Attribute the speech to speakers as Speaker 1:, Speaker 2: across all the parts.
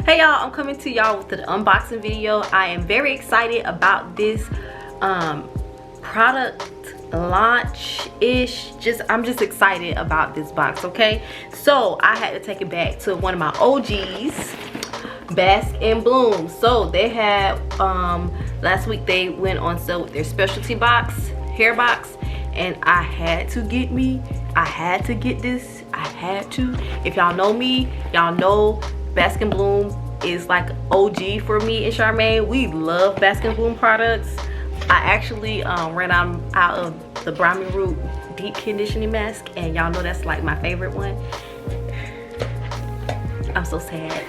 Speaker 1: Hey y'all, I'm coming to y'all with the unboxing video. I am very excited about this product launch-ish. I'm just excited about this box, okay? So I had to take it back to one of my OGs, Bask and Bloom. So they had last week they went on sale with their specialty box, hair box, and I had to get this. I had to. If y'all know me, y'all know Bask and Bloom is like OG for me and Charmaine. We love Bask and Bloom products. I actually ran out of the Brahmi Root deep conditioning mask, and y'all know that's like my favorite one. I'm so sad.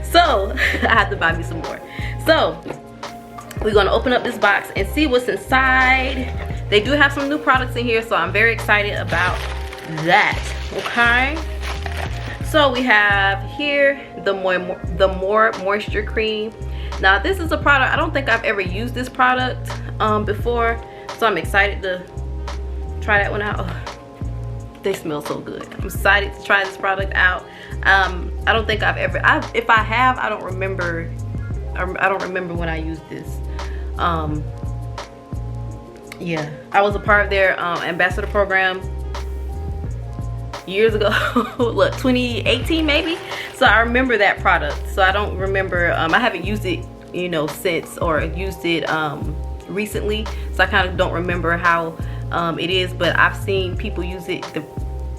Speaker 1: So I have to buy me some more. So we're gonna open up this box and see what's inside. They do have some new products in here, so I'm very excited about that. Okay, so we have here the more moisture cream. Now this is a product, I don't think I've ever used this product before, so I'm excited to try that one out. Oh, they smell so good. I'm excited to try this product out. I don't think I've ever, if I have, I don't remember when I used this. Yeah, I was a part of their ambassador program years ago. Look, 2018 maybe. So I remember that product. So I don't remember, I haven't used it, you know, since, or used it recently, so I kind of don't remember how it is, but I've seen people use it.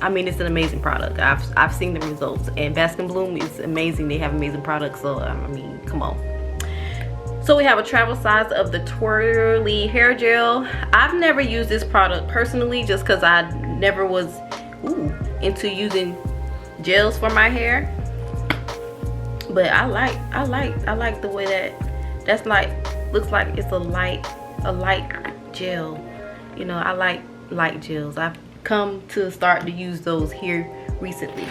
Speaker 1: I mean, it's an amazing product. I've seen the results, and Bask and Bloom is amazing. They have amazing products, so I mean, come on. So we have a travel size of the twirly hair gel. I've never used this product personally, just because I never was into using gels for my hair. But I like the way that's like, looks like it's a light gel. You know, I like light gels. I've come to start to use those here recently.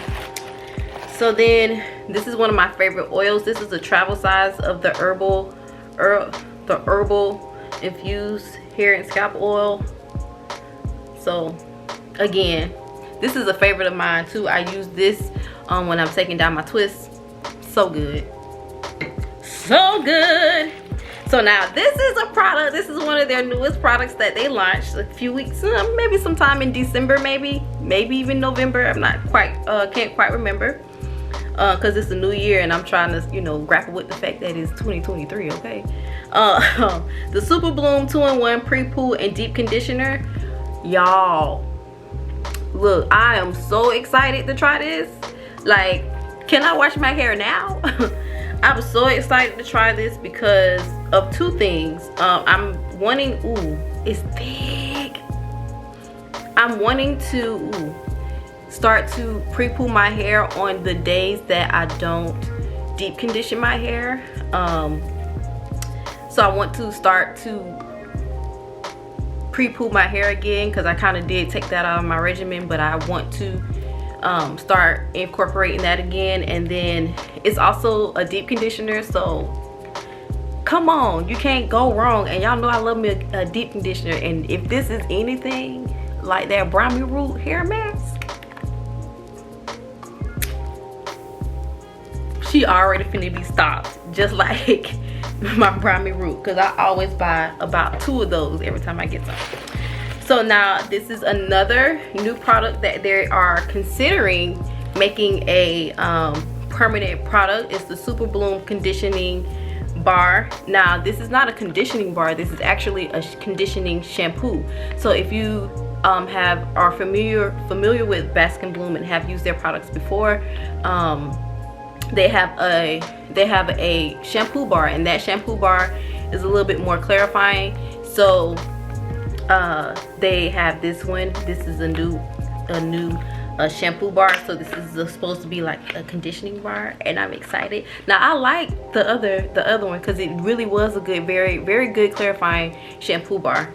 Speaker 1: So then this is one of my favorite oils. This is a travel size of the herbal infused hair and scalp oil. So again, this is a favorite of mine too. I use this when I'm taking down my twists. So good, so good. So now this is a product, this is one of their newest products that they launched a few weeks, maybe sometime in December, maybe even November. I'm not quite, can't quite remember, because it's a new year and I'm trying to, you know, grapple with the fact that it's 2023, okay? The Super Bloom 2-in-1 Pre-Poo and Deep Conditioner. Y'all, look, I am so excited to try this. Like, can I wash my hair now? I was so excited to try this because of two things. I'm wanting, it's thick. I'm wanting to start to pre-poo my hair on the days that I don't deep condition my hair. So I want to start to pre-poo my hair again, because I kind of did take that out of my regimen, but I want to start incorporating that again. And then it's also a deep conditioner, so come on, you can't go wrong. And y'all know I love me a deep conditioner, and if this is anything like that Brahmi Root hair mask, she already finna be stopped, just like my Brahmi Root, because I always buy about 2 of those every time I get some. So now this is another new product that they are considering making a permanent product. It's the Super Bloom Conditioning Bar. Now this is not a conditioning bar, this is actually a conditioning shampoo. So if you are familiar with Bask and Bloom and have used their products before, they have a shampoo bar, and that shampoo bar is a little bit more clarifying. So they have this one. This is a new shampoo bar, so this is supposed to be like a conditioning bar, and I'm excited. Now I like the other one because it really was a good, very good clarifying shampoo bar.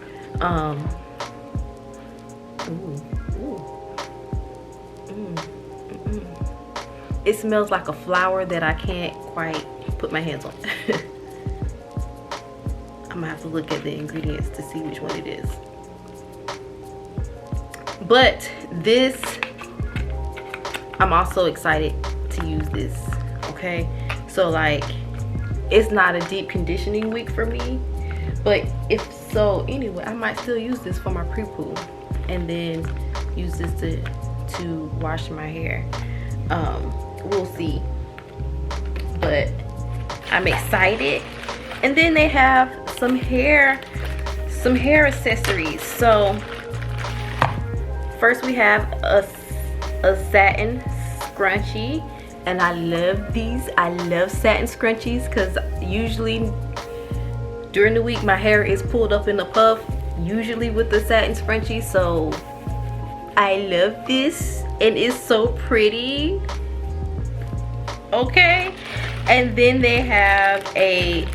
Speaker 1: It smells like a flower that I can't quite put my hands on. I'm gonna have to look at the ingredients to see which one it is. But this, I'm also excited to use this, okay? So like, it's not a deep conditioning week for me. But if so, anyway, I might still use this for my pre-poo, and then use this to wash my hair. We'll see. But I'm excited. And then they have some hair accessories. So first we have a satin scrunchie, and I love these. I love satin scrunchies because usually during the week my hair is pulled up in a puff, usually with the satin scrunchie. So I love this, and it's so pretty. Okay, and then they have a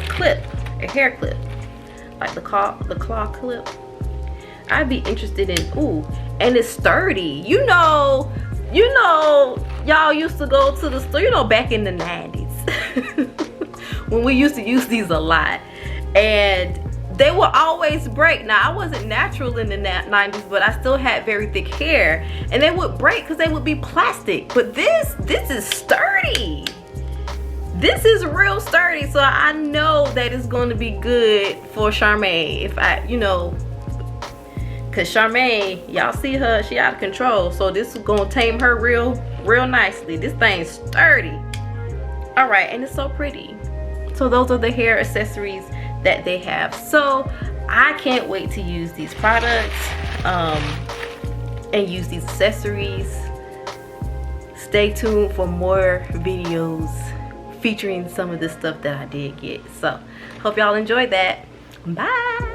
Speaker 1: clip, a hair clip, like the claw clip. I'd be interested in. Ooh, and it's sturdy. You know, y'all used to go to the store, back in the 90s when we used to use these a lot, and they will always break. Now, I wasn't natural in the 90s, but I still had very thick hair, and they would break because they would be plastic. But this is sturdy. This is real sturdy, so I know that it's going to be good for Charmaine. If because Charmaine, y'all see her, she out of control. So this is going to tame her real nicely. This thing's sturdy. All right, and it's so pretty. So those are the hair accessories that they have. So I can't wait to use these products and use these accessories. Stay tuned for more videos featuring some of the stuff that I did get. So hope y'all enjoyed that. Bye.